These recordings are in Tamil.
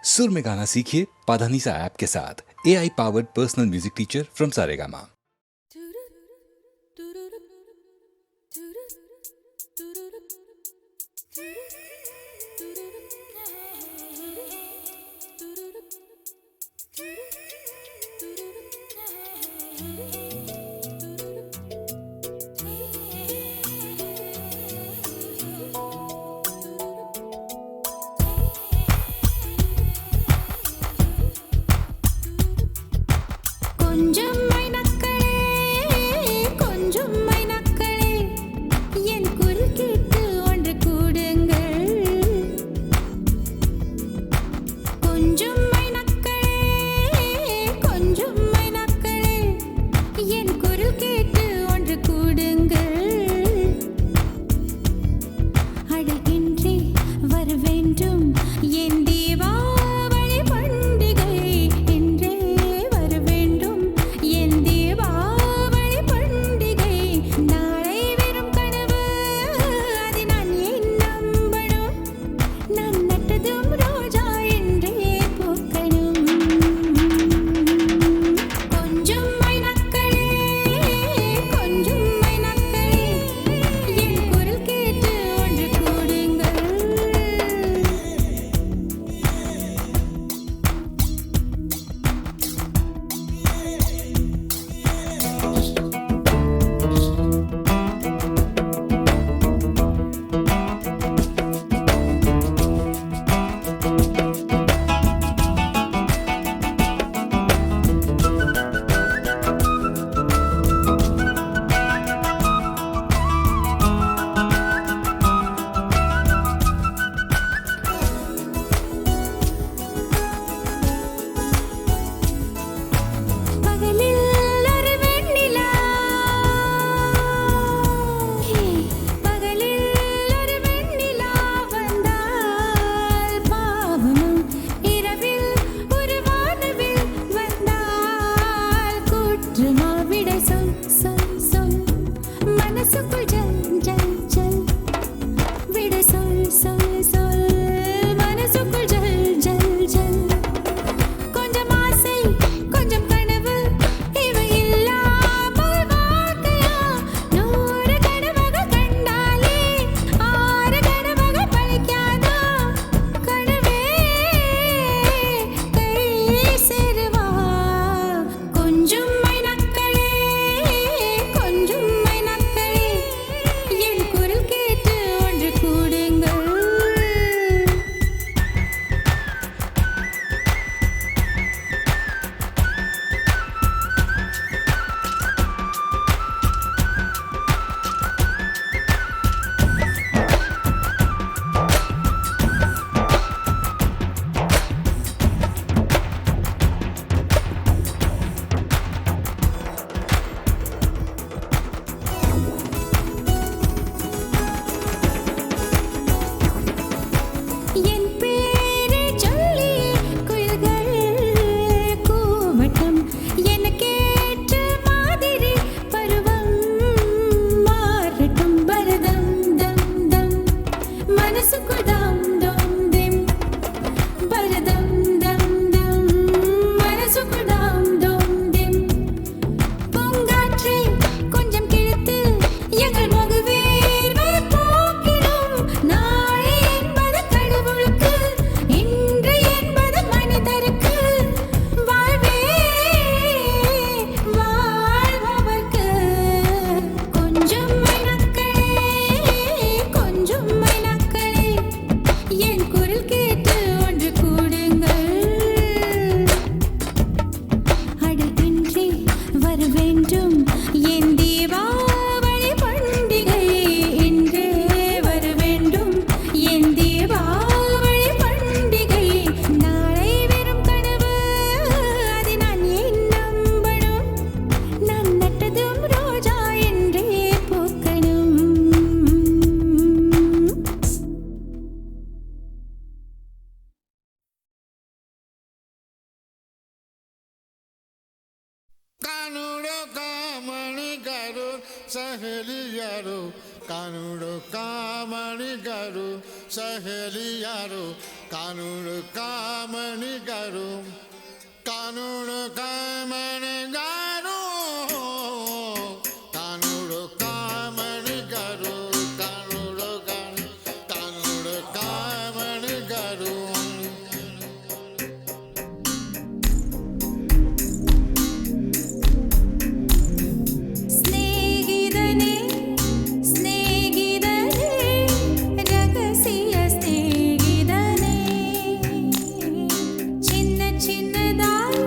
सुर में गाना सीखिए पाधानीसा ऐप के साथ। AI powered personal music teacher from Saregama. கொஞ்சம் மைனக்களே கொஞ்சம் மைனக்களே என் குரல் கேட்டு ஒன்று கூடுங்கள். கொஞ்சம் மைனக்களே கொஞ்சம் மைனக்களே என் குரல் கேட்டு ஒன்று கூடுங்கள். அழகின்றி வர வேண்டும் என் தீபாவளி பண்டிகை என்றே வர வேண்டும் என் தீபாவளி பண்டிகை. நாளை வெறும் கனவு அதை நான் ஏன் நம்பணும்? நான் நட்டதும் ரோஜா என்றே பூக்கணும். கொஞ்சம் மைனக்களே கொஞ்சம் மைனக்களே என் குரல் கேட்டு ஒன்று கூடுங்கள். பகலில் ஒரு வெண்ணிலா பகலில் ஒரு வெண்ணிலா வந்தால் பாவமா? இரவில் ஒரு வானவில் வந்தால் குற்றமா? விடை சொல் சொல் சொல் மனசுக்குள் ஜல் ஜல் ஜல். விடை சொல் சொல் சொல் மனசுக்குள் ஜல் ஜல் ஜல். கொஞ்சம் ஆசை கொஞ்சம் கனவு இவை இல்லாமல் வாழ்க்கையா? 100 கனவுகள் கண்டாலே 6 கனவுகள் பலிக்காதா? கனவே கை சேருவா? கொஞ்சம் மைனக்களே கொஞ்சம் மைனக்களே என் குரல் கேட்டு ஒன்று கூடுங்கள். என் பேரை சொல்லி குயில்கள் கூவட்டும். எனக்கேற்ற மாதிரி பருவம் மாறட்டும். பரதம் தம் தம் மனசுக்குள் தாம் தோம் திம். பரதம் தம் தம் மனசுக்குள் தாம் தோம் திம். பூங்காற்றே கொஞ்சம் கிழித்து எங்கள் முகவேர்வை போக்கிடும். நாளை என்பது கடவுளுக்கு, இன்று என்பது மனிதருக்கு. வாழ்வே வாழ்பவர்க்கு. கொஞ்சம் மைனக்களே கொஞ்சம் மைனக்களே என் குரல் கேட்டு ஒன்று கூடுங்கள். அழகின்றி வர வேண்டும் என் தீபாவளி பண்டிகை என்றே வர வேண்டும் என் தீபாவளி பண்டிகை. நாளை வெறும் கனவு அதை நான் ஏன் நம்பணும்? நான் நட்டதும் ரோஜா என்றே பூக்கணும். कानूड़ो कामणि करो सहेलियारो कानूड़ो कामणि करो सहेलियारो कानूड़ो कामणि गारू कानूड़ कामन गारू कानूड़ कामन गारू कानूड़ कामन गारू स्नेहितने स्नेहितने रगसिय स्नेहितने சின்ன சின்னதாய்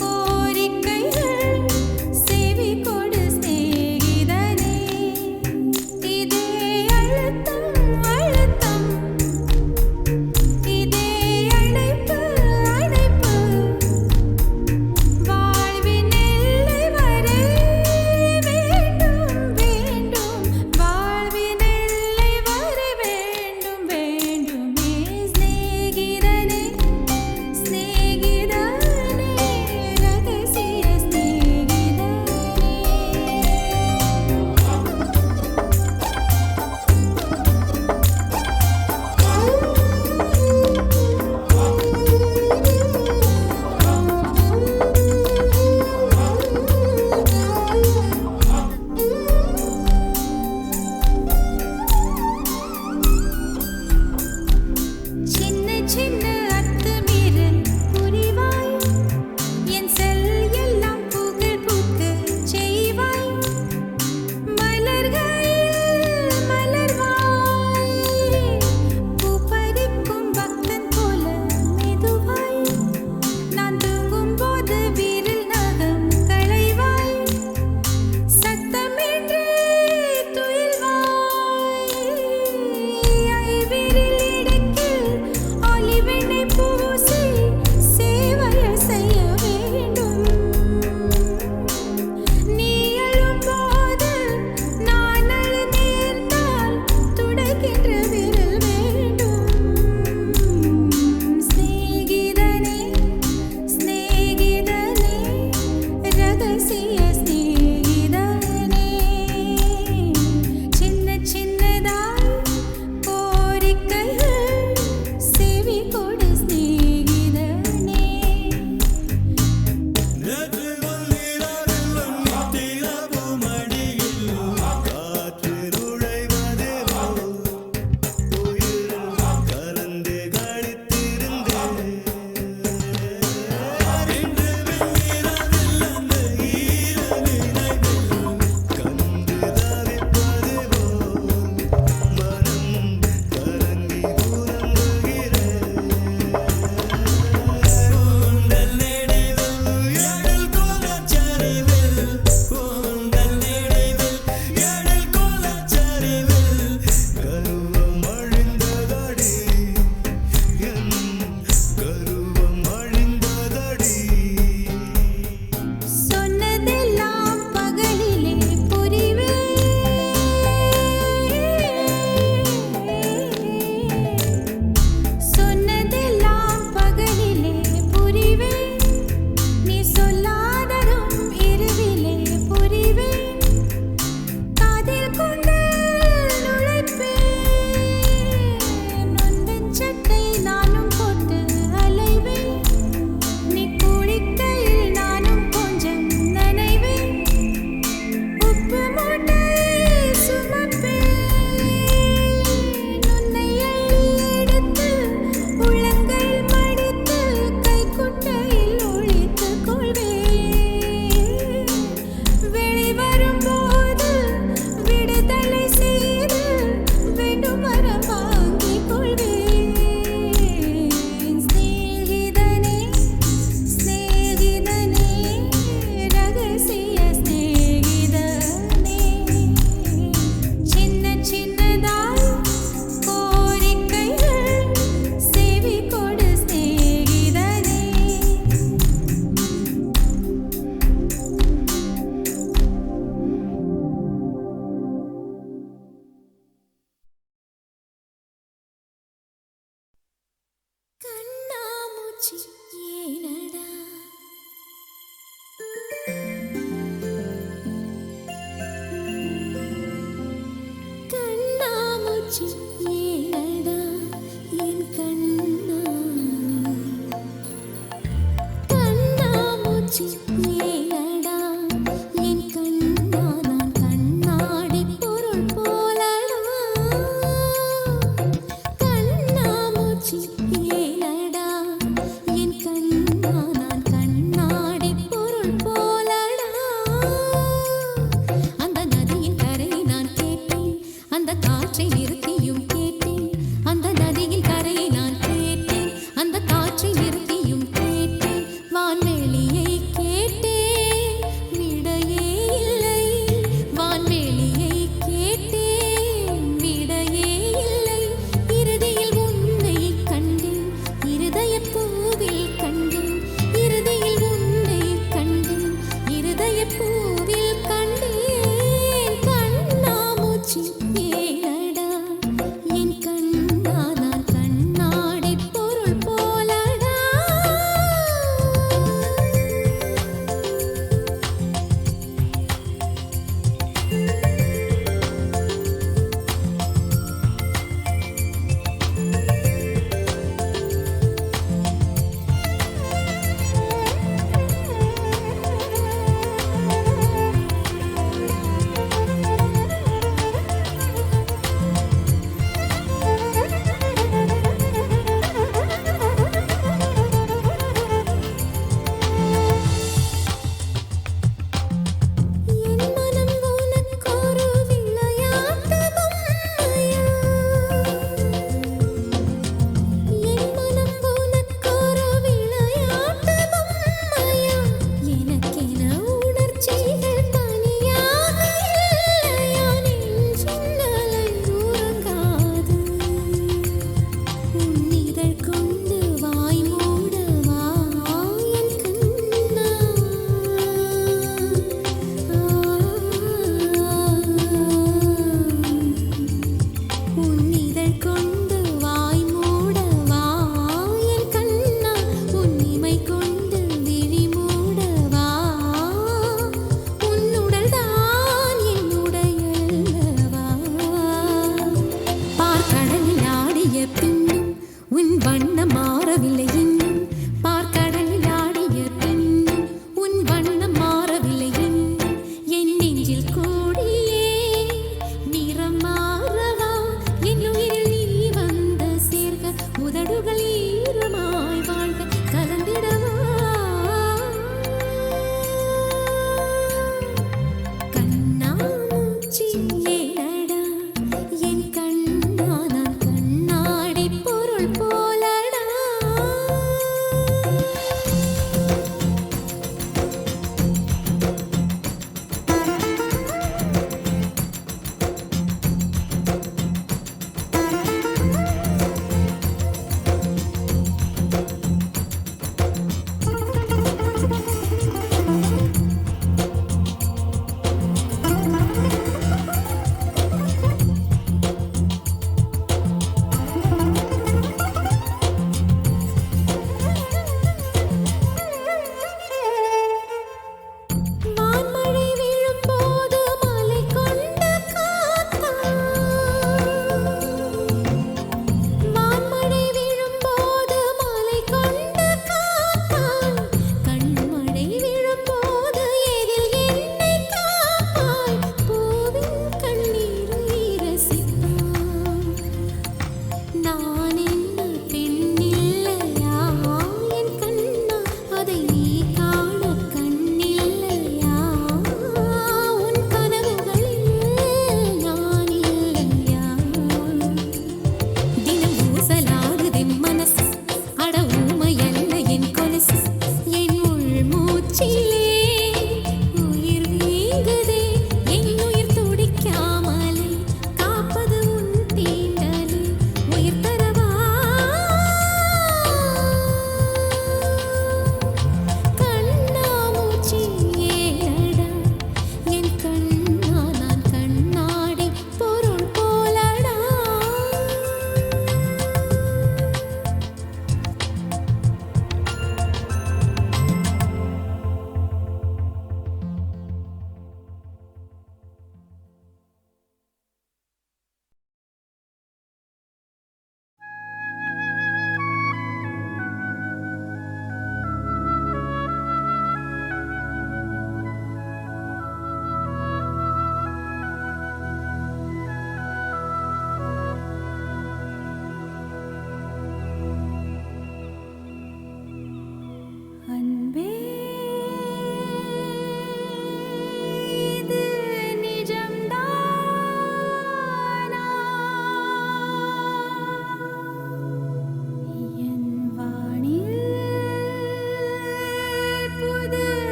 கோரிக்கைகள் செவி கொடு ஸ்நேகிதனே இதே அழுத்தம் அழுத்தம் இதே அணைப்பு அணைப்பு வாழ்வின் எல்லை வரை வேண்டும் வேண்டும் வாழ்வின் எல்லை வரை வேண்டும் வேண்டுமே ஸ்நேகிதனே ஸ்நேகிதனே ரகசிய ஸ்நேகிதனே சின்ன சின்ன அத்துமீறல் புரிவாய் என் செல் எல்லாம் புகழ் பூக்க செய்வாய் மலர்களில் மலர்வாய் பூ பறிக்கும் பக்தன் போல மெதுவாய் நான் தூங்கும் போது விரல் நகம் களைவாய் சத்தமின்றி துயில்வாய் ஐவிரில் இடுக்கில் ஒளிவெண்ணை பூசி சேவைகள் செய்ய வேண்டும் நீ அழும்போது நான் அழ நேர்ந்தால் துடைக்கின்ற விரல் வேண்டும் ஸ்நேகிதனே ஸ்நேகிதனே ரகசிய ஸ்நேகிதனே சின்ன சின்னதாய் கோரிக்கைகள் செவி கொடு ஸ்நேகிதனே சொன்னதெல்லாம் பகலிலே புரிவே சொன்னதெல்லாம் பகலிலே புரிவே நீ சொல்லாததும் இரவிலே புரிவே காதில் கொண்டு நுழைப்பேன் நொந்தன் சட்டை நானும் போட்டு அலைவேன் நீ குளிக்கையில் நானும் கொஞ்சம் நனைவேன் உப்பு மூட்டை சுமப்பேன் உன்னை அள்ளி எடுத்து உள்ளங்கையில் மடித்து கைக்குட்டையில் ஒளித்துக் கொள்வேன் வெளிவரும்போது விடுதலை செய்து வேண்டும் வரம் வாங்கிக் கொள்வேன் ஸ்நேகிதனே ஸ்நேகிதனே ரகசிய ஸ்நேகிதனே சின்ன சின்னதாய் கோரிக்கைகள் செவி கொடு ஸ்நேகிதனே கண்ணாமூச்சி ஏனடா கண்ணாமூச்சி ஏனடா என் கண்ணா கண்ணாமூச்சி ஏனடா என் கண்ணா நான் கண்ணாடி பொருள் போலடா கண்ணாமூச்சி ஏனடா என் கண்ணா நான் கண்ணாடி பொருள் போலடா அந்த நதியின் கரையை நான் கேட்டேன் அந்த காற்றை நிறுத்தியும் கேட்டேன் அந்த நதியின் கரையை நான் கேட்டேன் அந்த காற்றை நிறுத்தியும் கேட்டேன் வான்வெளியை கேட்டேன் விடையே இல்லை வான்வெளியை கேட்டேன் விடையே இல்லை இறுதியில் உன்னை கண்டேன் இருதயப் பூவில் கண்டேன் இறுதியில் உன்னை கண்டேன் இருதயப் பூவில் கண்டேன் கண்ணாமூச்சி ஏனடா என் கண்ணா நான் கண்ணாடி பொருள் போலடா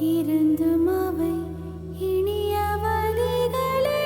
இருந்தும் அவை இனிய வரிகளே.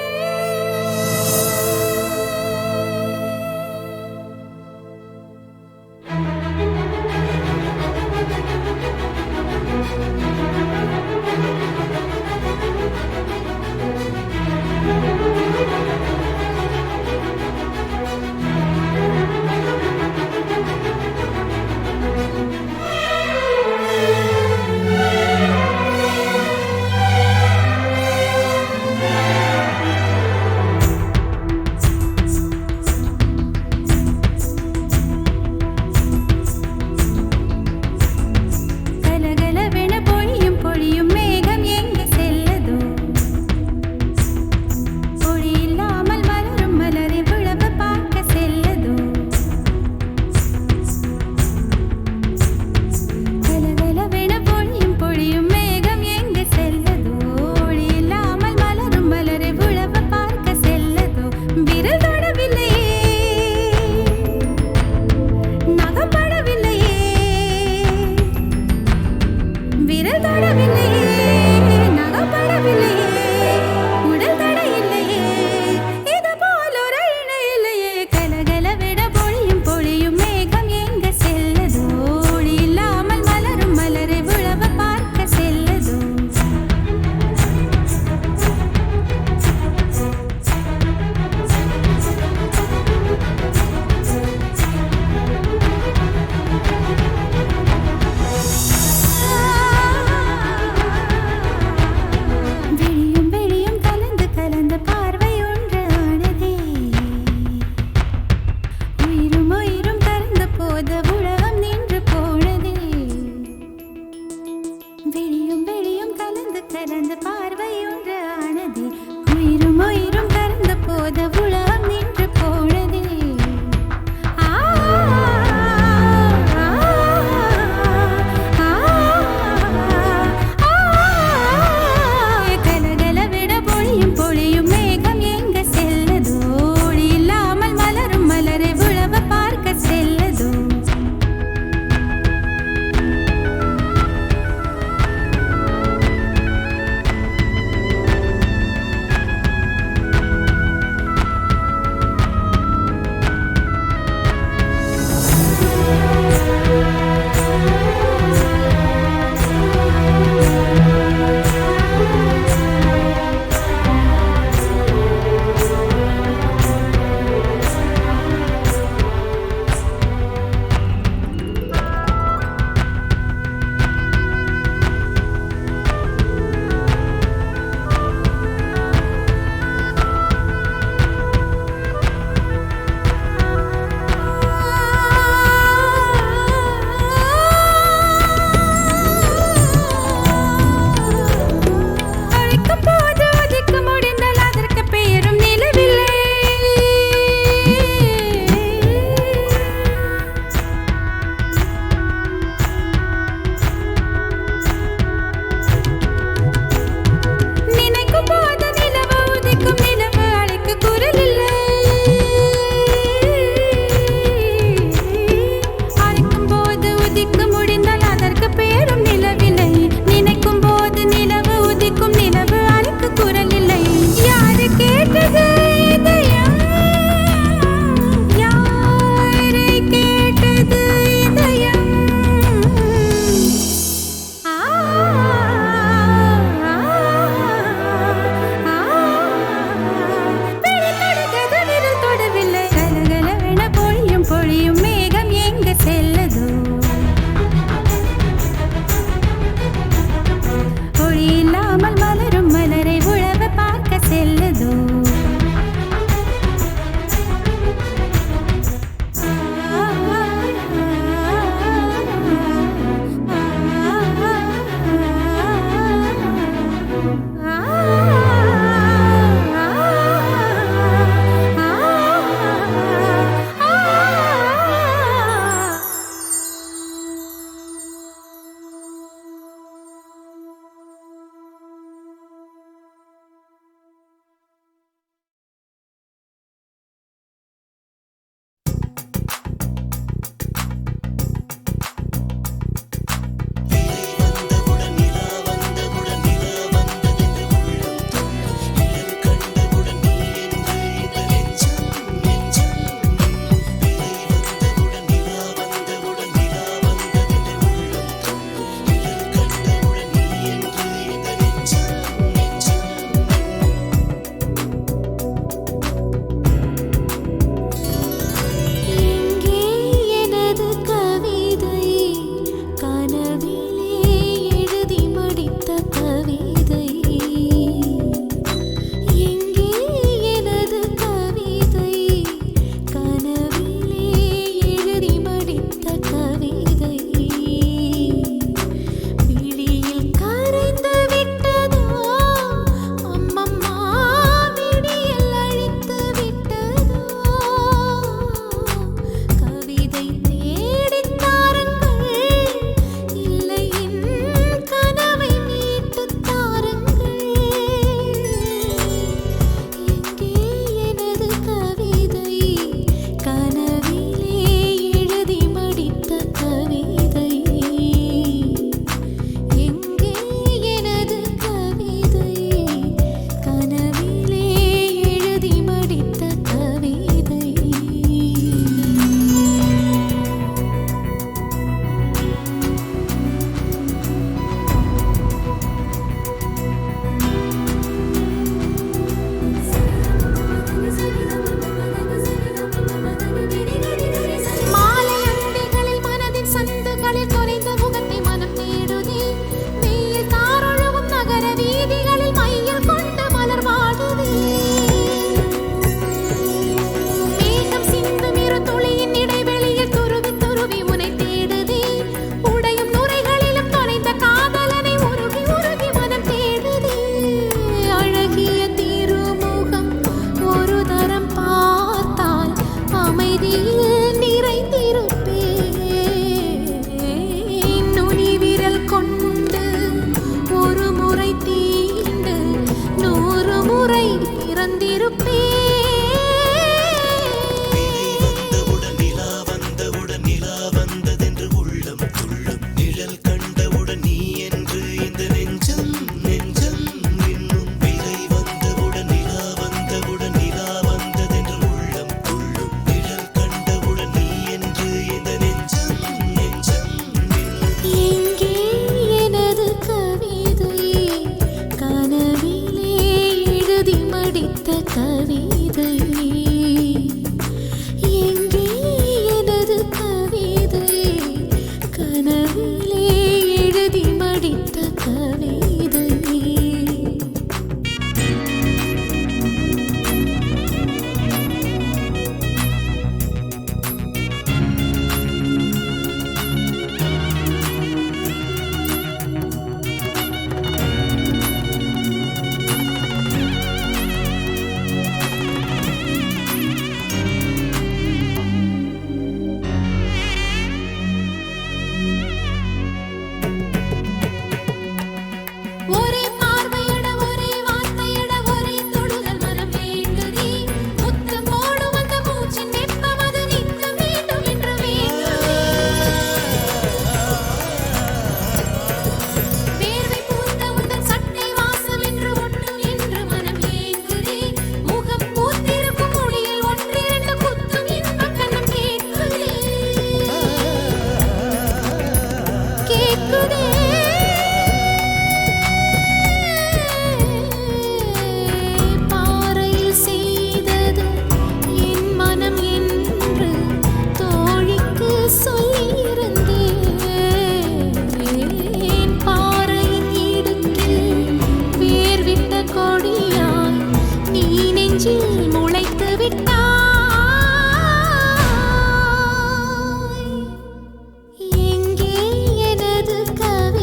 எங்கே எனது கவிதை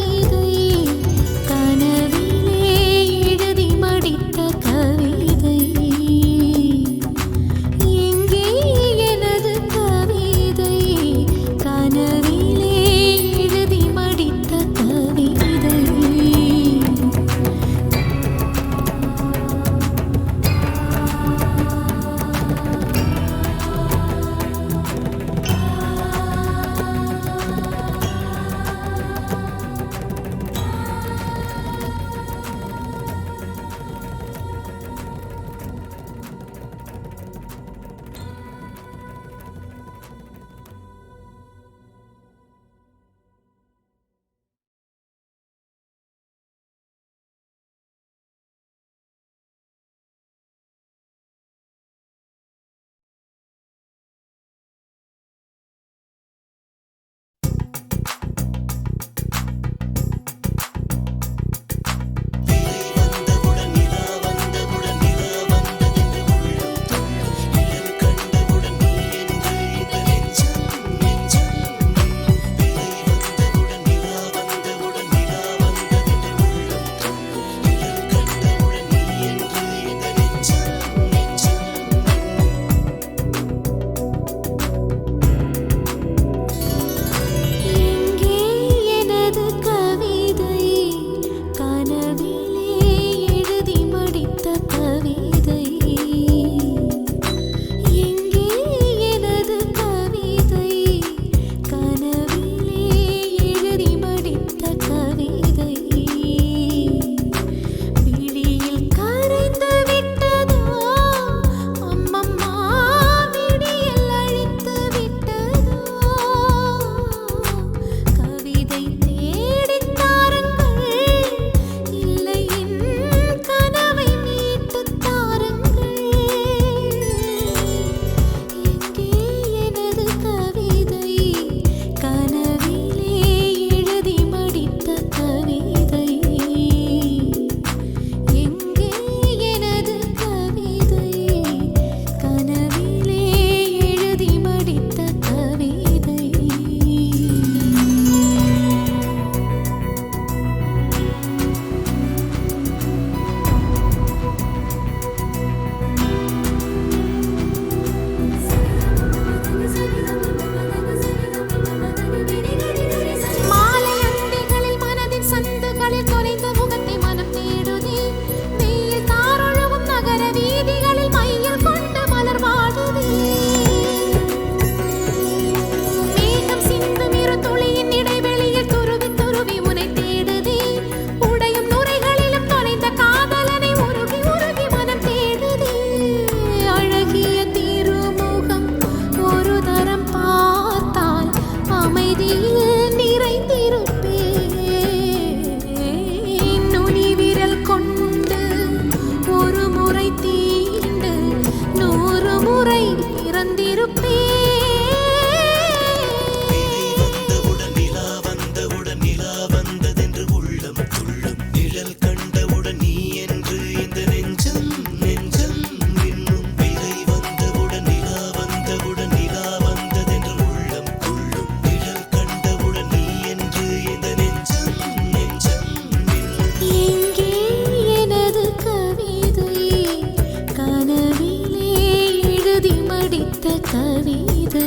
கவிதை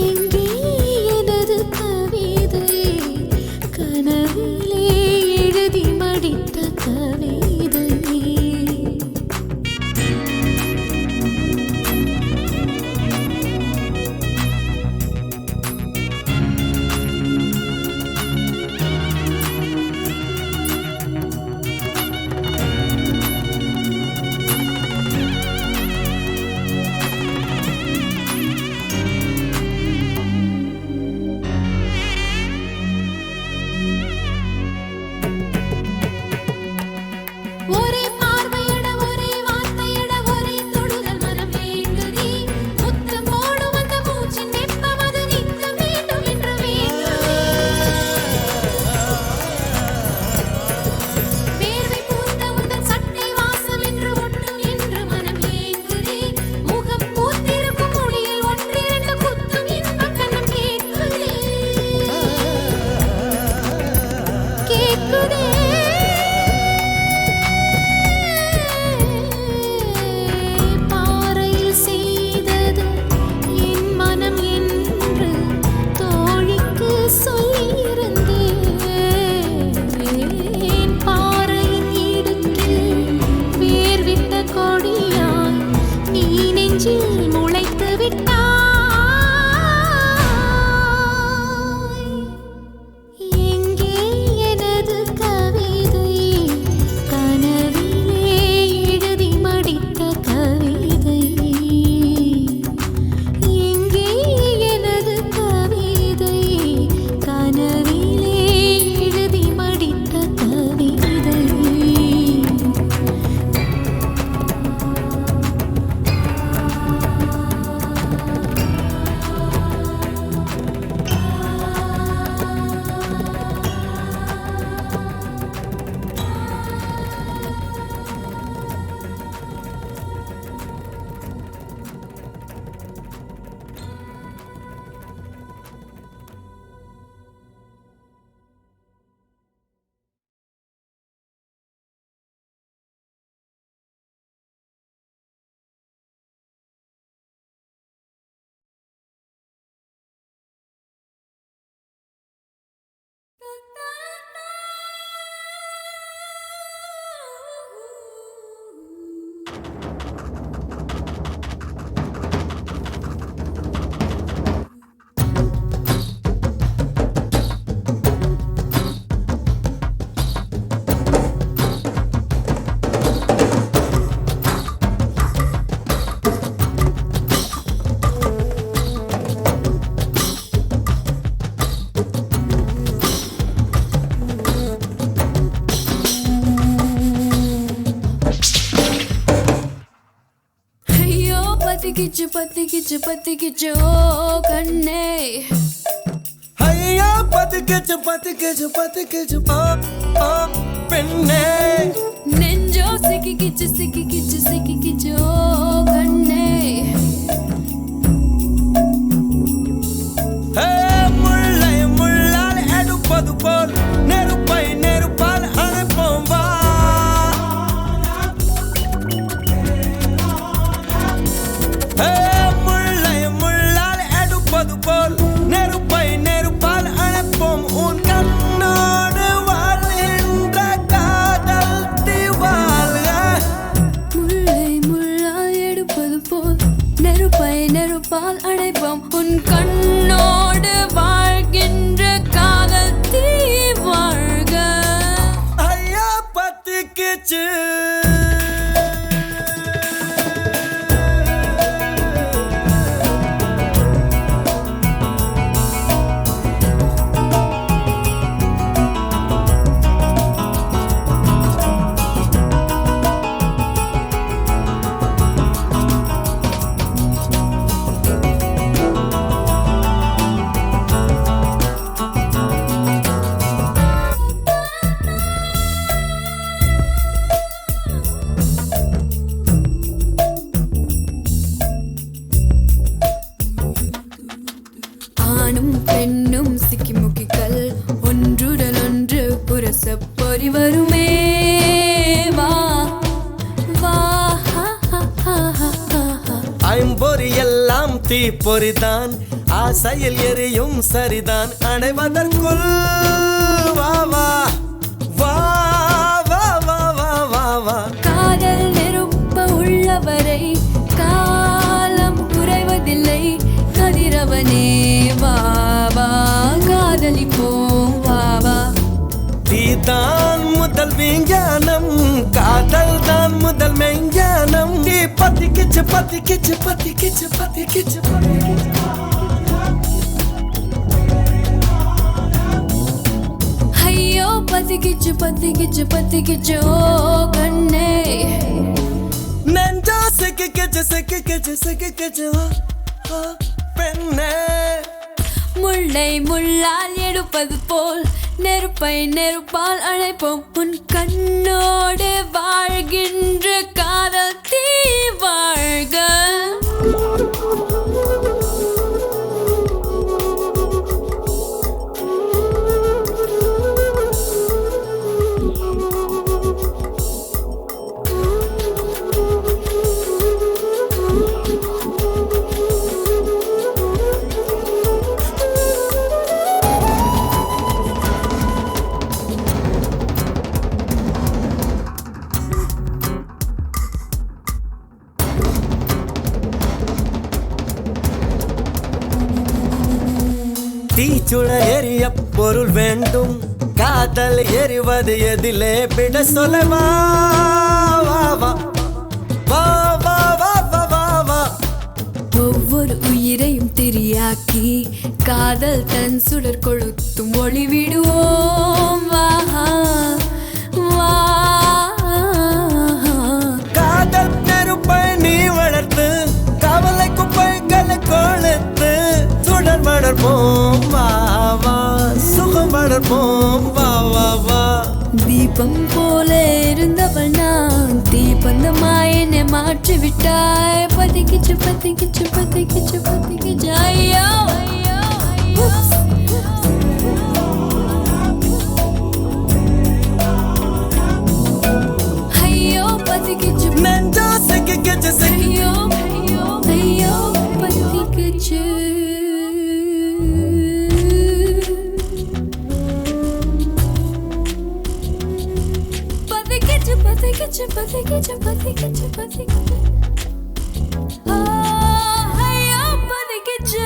எங்கே எனது கவிதை கனவிலே எழுதி மடித்த கவிதை ஒரே பார்வையிட ஒரே வார்த்தையிட ஒரே தொடுதல் மனம் வேண்டுதே முத்தம் போடும் அந்த மூச்சின் வெப்பம் அது நித்தம் வேண்டும் என்று வேண்டுதே வேர்வை பூத்த உந்தன் சட்டை வாசம் என்று ஒட்டும் என்று மனம் ஏங்குதே முகம் பூத்திருக்கும் மொழியில் ஒன்றிரண்டு குத்தும் இன்பக் கண்ணம் கேட்குதே பாறையில் செய்தது என் மனம் என்று தோழிக்கு சொல்லியிருந்தேன் பாறையின் இடுக்கில் வேர்விட்ட கொடியாய் நீ நெஞ்சில் முளைத்து விட்டாய் எங்கே எனது கவிதை கனவிலே எழுதி மடித்த கவிதை எங்கே எனது கவிதை கனவிலே எழுதி மடித்த கவிதை ஐயோ பத்திக்கிச்சு ஓ கண்ணே ஐயா பத்திக்கிச்சு ஓ பெண்ணே நெஞ்சோ சிக்கிக்கிச்சு ஓ கண்ணே முள்ளால் எடுப்பது போல் நெருப்பால் அணைப்போம் வா முள்ளால் எடுப்பது போல் நெருப்பால் அணைப்போம் உன் கண்ணோடு வாழ்கின்ற காதல் தீவாழ்க முள்ளால் எடுப்பது போல் நெருப்பால் அணைப்போம் உன் கண்ணோடு வாழ்கின்ற காதல் தீ வாழ்க ஐயா பத்திக்கிச்சு பொறி வருமே வா வா தீப்பொறிதான் ஆசையில் எரியும் சரிதான் அடைவதற்குள் வா வா வா வா வா வா வா வா காதல் நெருப்ப உள்ளவரை காலம் குறைவதில்லை கதிரவனே வாவா காதலிப்போம் வாவா தீதான் முதல் விஞ்ஞானம் காதல் தான் முதல் மெஞ்ஞானம் நீ பத்திக்கிச்சு பத்திக்கிச்சு பத்திக்கிச்சு பத்திக்கிச்சு ஐயோ பத்திக்கிச்சு பத்திக்கிச்சு பத்திக்கிச்சு ஓ கண்ணே நெஞ்சா சிக்கிக்கிச்சு சிக்கிக்கிச்சு சிக்கிக்கிச்சு பெண்ணே முள்ளை முள்ளால் எடுப்பது போல் நெருப்பை நெருப்பால் அழைப்போம் உன் கண்ணோடு வாழ்கின்ற காதல் தீ வாழ்க தீச்சுட எரிய பொருள் வேண்டும் காதல் எரிவது எதிலே விட சொல்லவா வா வா வா வா வா வா வா வா ஒவ்வொரு உயிரையும் தெரியாக்கி காதல் தன் சுடர் கொளுத்தும் ஒளி விடுவோம் வா வா காதல் நெருப்பை நீ வளர்த்து கவலை குப்பைகளை கொளுத்து சுடர் வளர்ப்போம் வா வா சுகம் வளர்ப்போம் வா வா வா தீபம் போல இருந்தவள் நான் தீபந்தமாய் என்னை மாற்றி விட்டாய் பத்திக்கிச்சு பத்திக்கிச்சு பத்திக்கிச்சு பத்திக்கிச்சு ஐயோ ஐயோ ஐயோ பத்திக்கிச்சு நெஞ்சா சிக்கிக்கிச்சு சிக்கி ஐயோ ஐயோ ஐயோ பத்திக்கிச்சு பத்திக்கிச்சு பத்திக்கிச்சு பத்திக்கிச்சு பத்திக்கிச்சு ஐயோ பத்திக்கிச்சு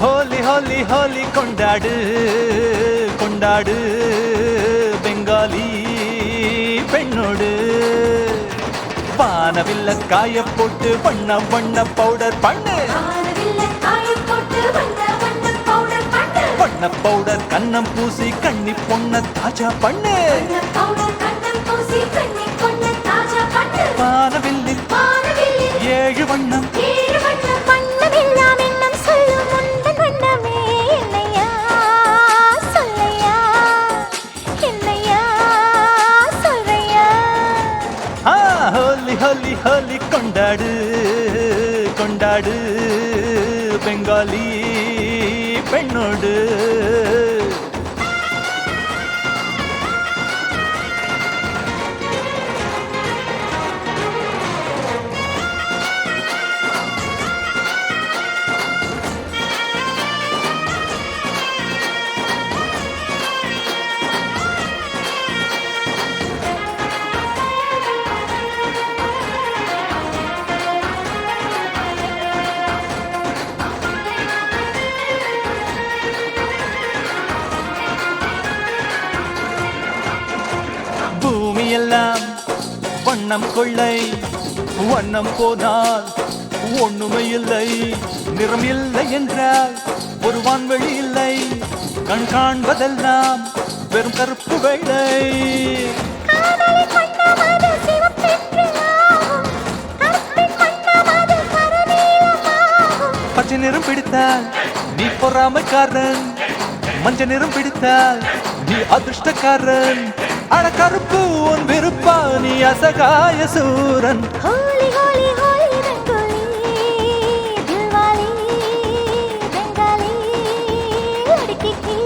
ஹோலி ஹோலி கொண்டாடு கொண்டாடு பெங்காலி பெண்ணோடு வானவில்ல காய போட்டு வண்ண வண்ண பவுடர் பண்ணு வண்ண பவுடர் கண்ணம் பூசி கண்ணி பொண்ண தாஜா பண்ணு வானவில்லில் 7 வண்ணம் ஹோலி ஹோலி கொண்டாடு கொண்டாடு பெங்காலி பெண்ணோடு வண்ணம் கொள்ளை வண்ணம் போனால் ஒண்ணுமே இல்லை நிறம் இல்லை என்றால் ஒரு வான்வெளி இல்லை கண் காண்பதெல்லாம் வெறும் கருப்பு வெள்ளை காதலி வண்ணமது சிவப்பென்று ஆகும் கருப்பின் வண்ணமது கருநீலமாகும் பச்சை நிறம் பிடித்தால் நீ பொறாமைக்காரன் மஞ்சள் நிறம் பிடித்தால் நீ அதிர்ஷ்டக்காரன் அட கருப்பு உன் விருப்பா நீ அசகாய சூரன் ஹோலி ஹோலி ஹோலி ரங்கோலி தில்வாலி பெங்காலி லड़की की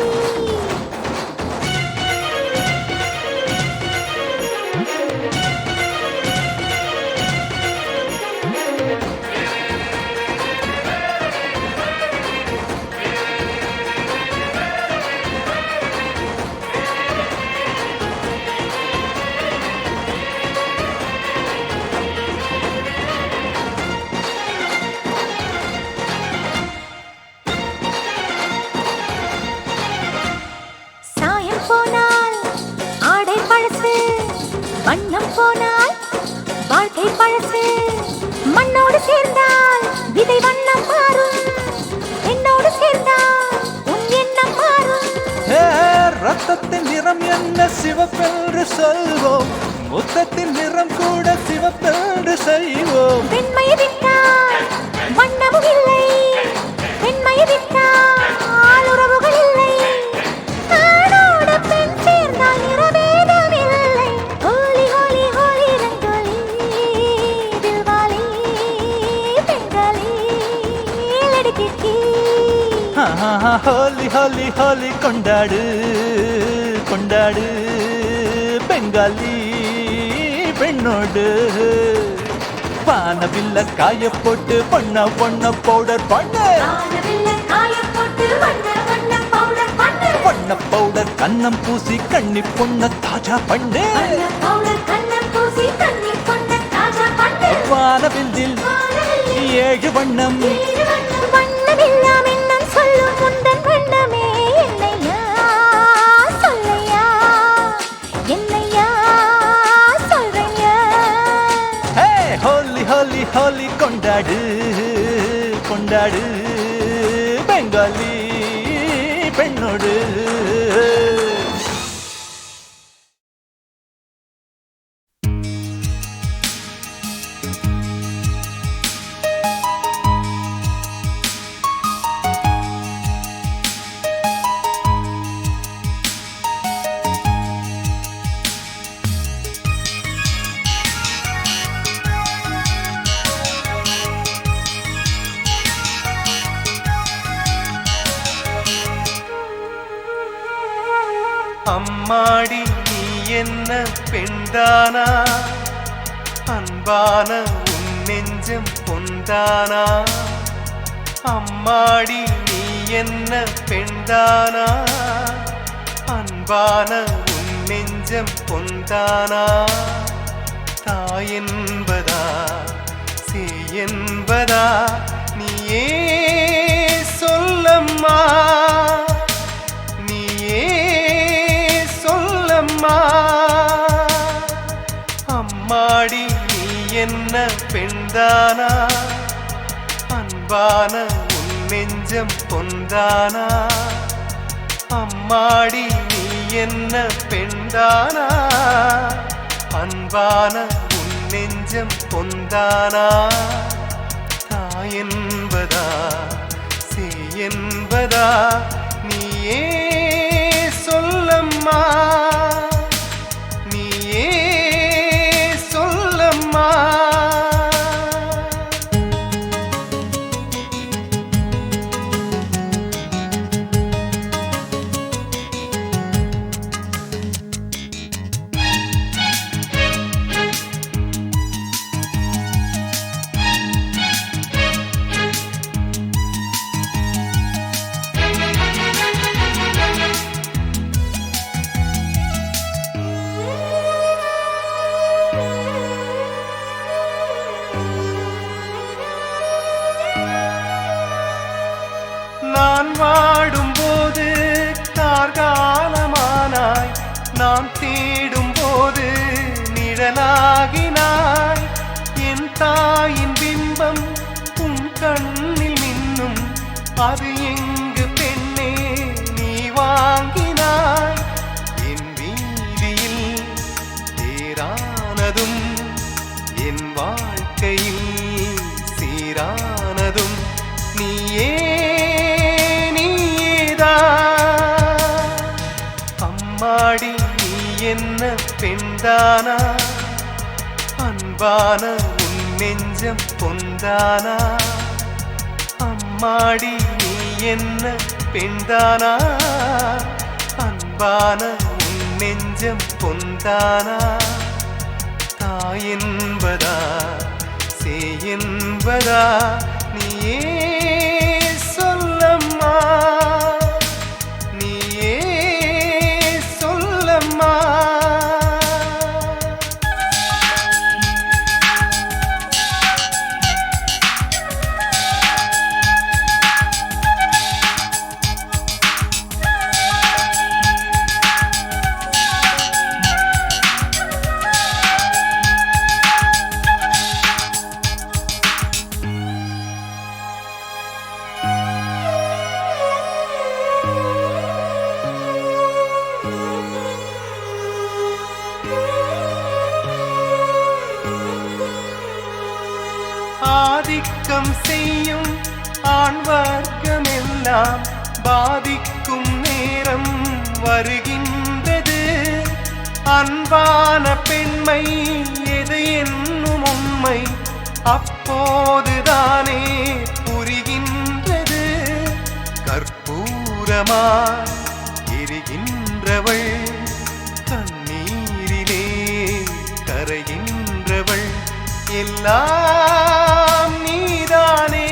சாயம் போனால் ஆடை பழசு வண்ணம் போனால் வாழ்க்கை பழசு மண்ணோடு சேர்ந்தால் விதை வண்ணம் மாறும் என்னோடு சேர்ந்தால் உன் எண்ணம் மாறும் ஏ, ரத்தத்தின் நிறம் என்ன சிவப்பென்று சொல்வோம் முத்தத்தின் நிறம் கூட சிவப்பென்று செய்வோம் வெண்மையை விட்டால் வண்ணமும் இல்லை பெண்மையை விட்டால் உறவுகள் இல்லை ஆணோடு பெண் சேர்ந்தால் நிறவேதம் இல்லை ஹோலி ஹோலி ஹோலி ரங்கோலி தில்வாலி பெங்காலி லड़की की ஹோலி ஹோலி ஹோலி கொண்டாடு கொண்டாடு பெங்காலி பெண்ணோடு வானவில்ல காய போட்டு பண்ண பொண்ண பவுடர் பண்ண வானவில்லை காயப் போட்டு வண்ண வண்ண பவுடர் பண்ணு பண்ண பவுடர் கண்ணம் பூசி கண்ணி பொண்ண தாஜா பண்ணு வண்ண பவுடர் கண்ணம் பூசி தண்ணி கொண்ட தாஜா பண்ணு வானவில்லில் வானவில்லை 7 வண்ணம் வண்ணமெல்லாம் என்னும் சொல்லும் முந்தன் வண்ணமே என்னையா சொல்லையா என்னையா சொல்றையா ஹே ஹோலி ஹோலி ஹோலி கொண்டாடு கொண்டாடு பெங்காலி பெண்ணோடு அம்மாடி நீ என்ன பெண்தானா அன்பான உன் நெஞ்சம் பொந்தானா அம்மாடி நீ என்ன பெண்தானா அன்பான உன் நெஞ்சம் பொந்தானா தாய் என்பதா சேய் என்பதா நீயே சொல்லம்மா அம்மாடி நீ என்ன பெண்தானா அன்பான உன் நெஞ்சம் பொந்தானா அம்மாடி நீ என்ன பெண்தானா அன்பான உன் நெஞ்சம் பொந்தானா தாய் என்பதா சேய் என்பதா நீயே சொல்லம்மா நீயே சொல்லம்மா நான் வாடும்போது கார்காலமானாய் நான் தேடும்போது நிழலாகினாய் தாயின் பிம்பம் உன் கண்ணில் மின்னும் அது எங்கு பெண்ணே நீ வாங்கினாய் என் வீதியில் தேரானதும் என் வாழ்க்கையில் சீரானதும் நீயே நீயேதான் அம்மாடி நீ என்ன பெண்தானா அன்பான உன் நெஞ்சம் பொந்தானா அம்மாடி நீ என்ன பெண்தானா அன்பான உன் நெஞ்சம் பொந்தானா தாய் என்பதா சேய் என்பதா நீயே சொல்லம்மா நீயே சொல்லம்மா ஆதிக்கம் செய்யும் ஆண் வர்க்கமெல்லாம் பாதிக்கும் நேரம் வருகின்றது அன்பான பெண்மை எது என்னும் உண்மை அப்போதுதானே புரிகின்றது கற்பூரமாய் எரிகின்றவள் கண்ணீரிலே கரைகின்றவள் எல்லாம் நீதானே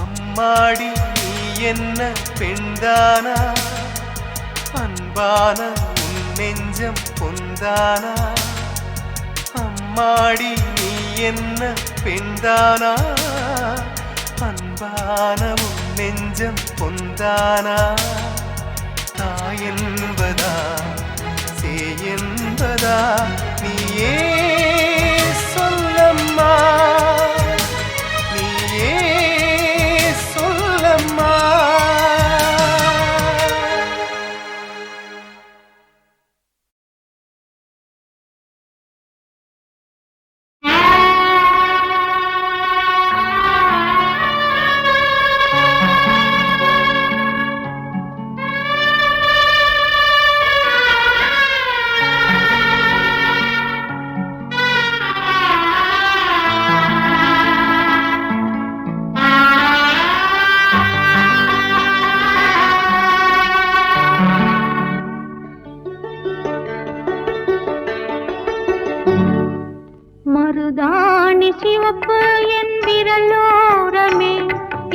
அம்மாடி நீ என்ன பெண்தானா அன்பான உன் நெஞ்சம் பொந்தானா அம்மாடி நீ என்ன பெண்தானா அன்பான உன் நெஞ்சம் பொந்தானா தாய் என்பதா சேய் என்பதா நீயே சொல்லம்மா நீயே சொல்லம்மா மருதாணி சிவப்பு என் விரலோரமே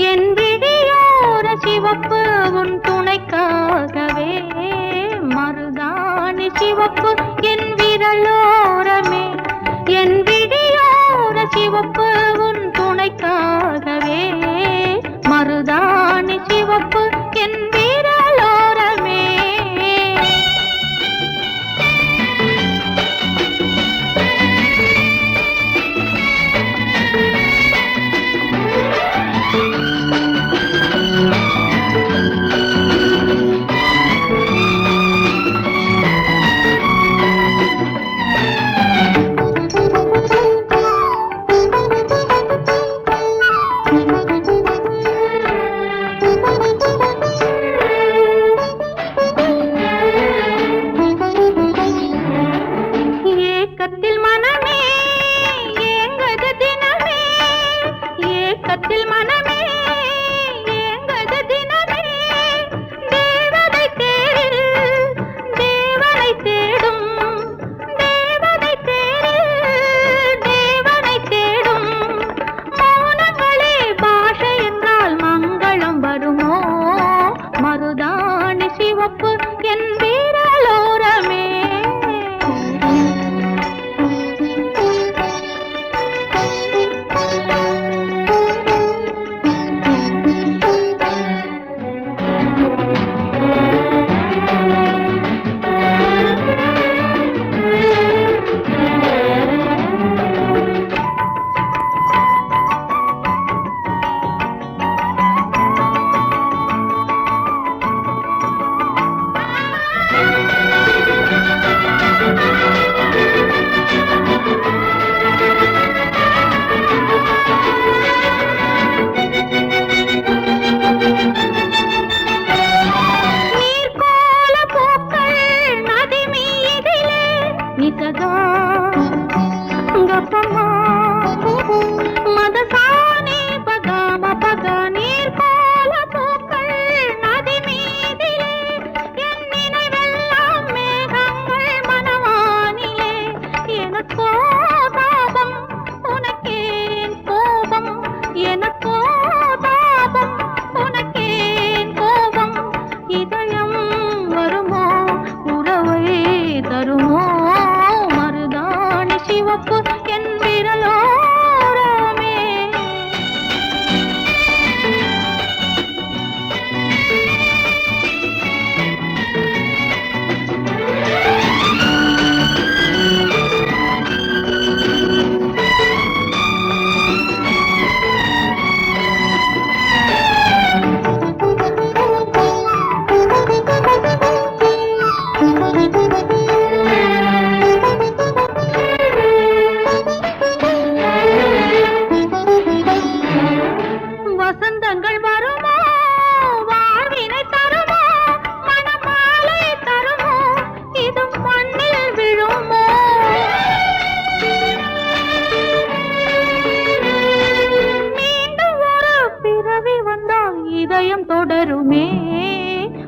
என் விழியோர சிவப்பு உன் துணைக்காகவே மருதாணி சிவப்பு என் விரலோரமே என் விழியோர சிவப்பு உன் துணைக்காகவே மருதாணி சிவப்பு என் விரலோரமே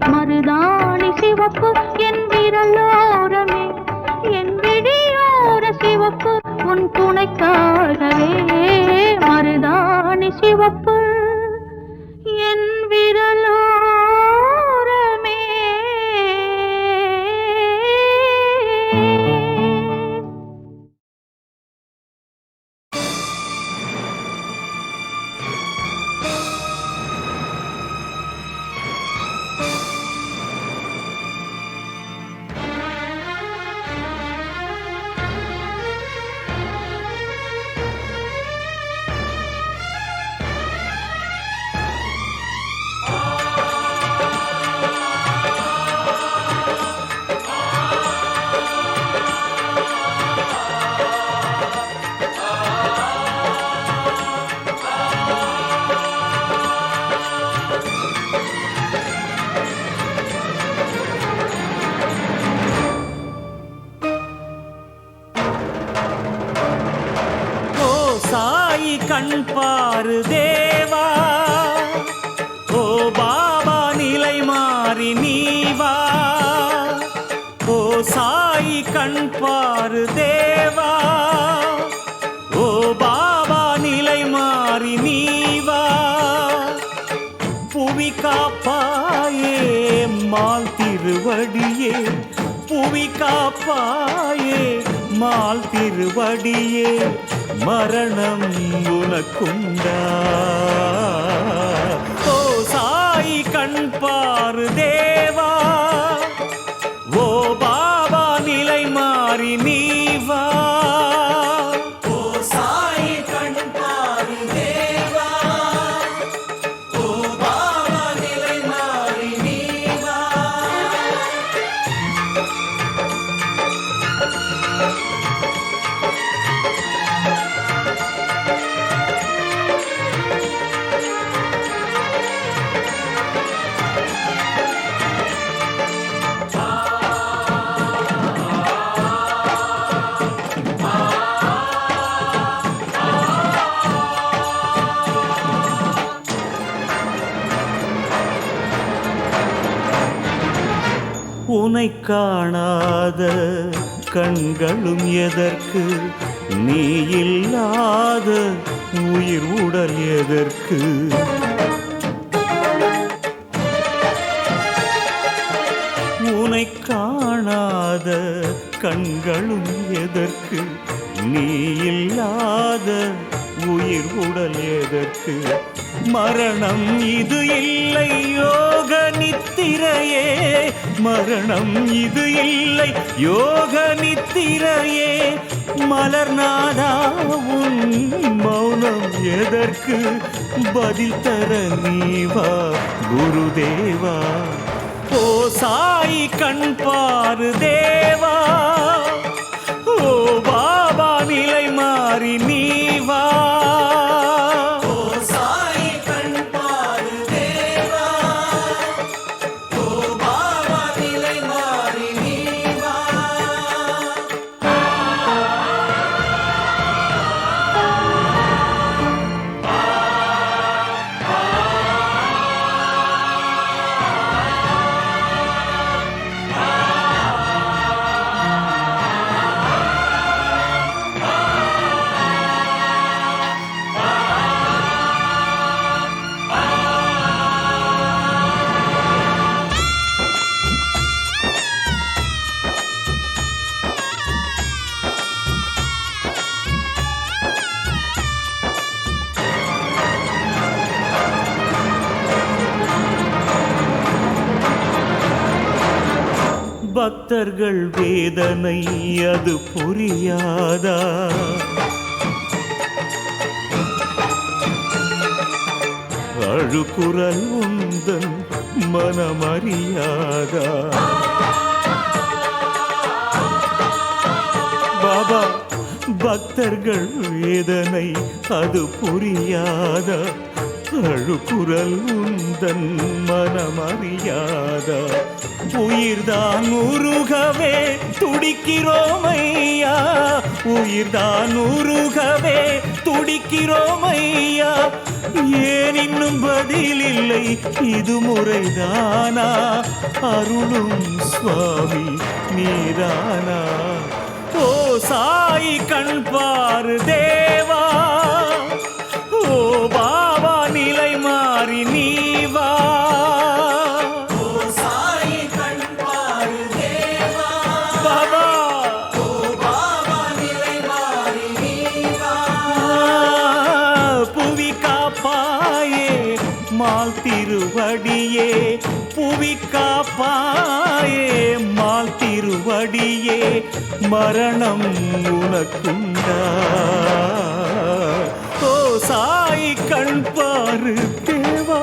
மருதாணி சிவப்பு என் விரலோரமே என் விழியோர சிவப்பு உன் துணைக்காகவே மருதாணி சிவப்பு என் விரலோரமே சாயி கண் பாரு தேவா ஓ பாபா நிலை மாறி நீவா ஓ சாயி கண் பாரு தேவா ஓ பாபா நிலை மாறி நீவா புவி காப்பாயே மால் திருவடியே புவி காப்பாயே மால் திருவடியே மரணம் உனக்குண்டா ஓ சாயி கண் பாரு தேவா ஓ பாபா நிலை மாறி நீவா ஓ சாயி கண் பாரு தேவா ஓ பாபா நிலை மாறி நீவா உனை காணாத கண்களும் எதற்கு நீ இல்லாத உயிர் உடல் எதற்கு உனை காணாத கண்களும் எதற்கு நீ இல்லாத உயிர் உடல் எதற்கு மரணம் இது இல்லை யோக நித்திரையே மரணம் இது இல்லை யோக நித்திரையே மலர்நாதா உன் மௌனம் எதற்கு பதில் தர நீவா குருதேவா ஓ சாயி கண் பாரு தேவா ஓ பாபா நிலை மாறி நீவா பக்தர்கள் வேதனை அது புரியாதா அழுகுரல் உந்தன் மனமறியாதா பாபா பக்தர்கள் வேதனை அது புரியாதா அழுக்குரல் உந்தன் மனமறியாதா உயிர்தான் உருகவே துடிக்கிறோமையா உயிர்தான் உருகவே துடிக்கிறோமையா ஏன் இன்னும் பதில் இல்லை இது முறைதானா அருளும் சுவாமி நீரானா ஓ சாய் கண் பாரு தேவா ஓ பாபா நிலை மாறி நீவா ஓ சாய் கண் பாரு தேவா பாபா ஓ பாபா நிலை மாறி நீவா புவி காப்பாயே மால் திருவடியே புவி காப்பாயே மால் திருவடியே மரணம் உனக்குண்டா ஓ சாய் கண் பாரு தேவா